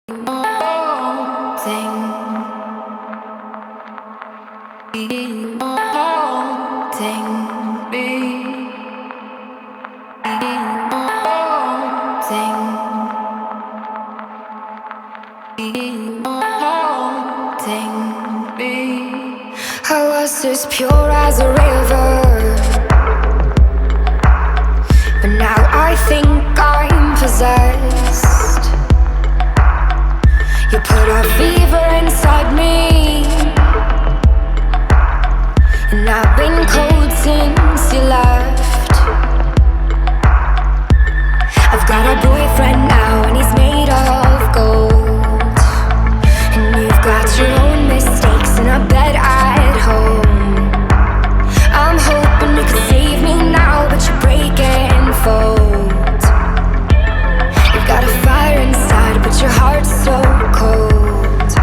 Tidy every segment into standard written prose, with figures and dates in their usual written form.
I was as pure as a river, but now I think I'm possessed. You put a fever inside me, and I've been cold since you left. I've got a boyfriend now and he's made of gold, and you've got your own mistakes in a bed at home. I'm hoping you could save me now, but you break and fold. You've got a fire inside, but your heart's so cold.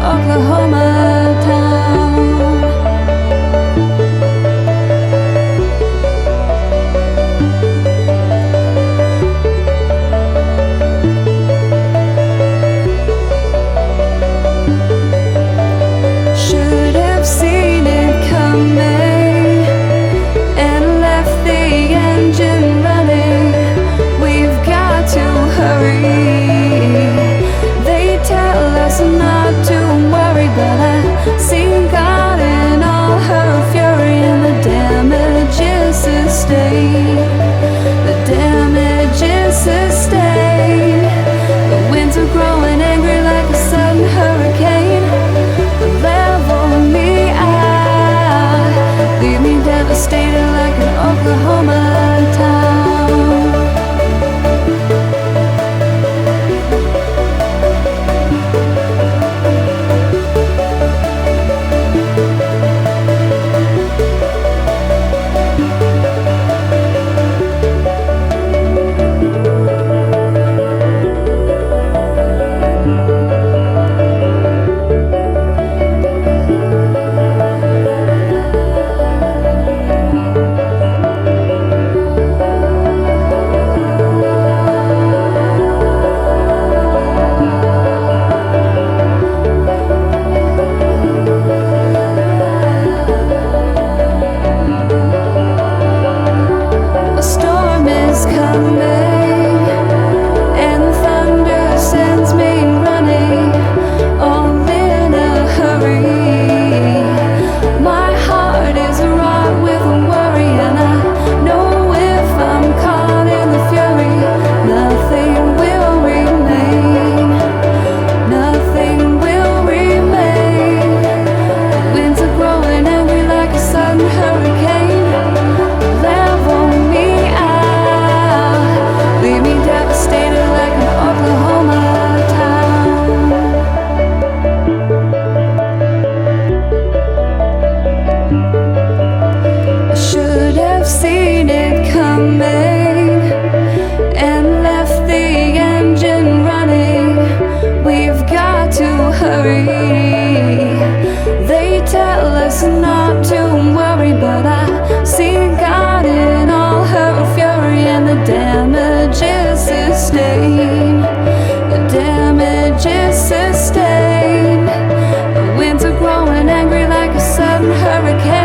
Oklahoma town. Should have seen it coming and left the engine running. We've got to hurry. They tell us not to worry, but I see God in all her fury, and the damage is sustained. The damage is sustained. The winds are growing angry like a sudden hurricane. Level me out, leave me devastated like an Oklahoma town. They tell us not to worry, but I see God in all her fury, and the damage is sustained. The damage is sustained. The winds are growing angry like a sudden hurricane.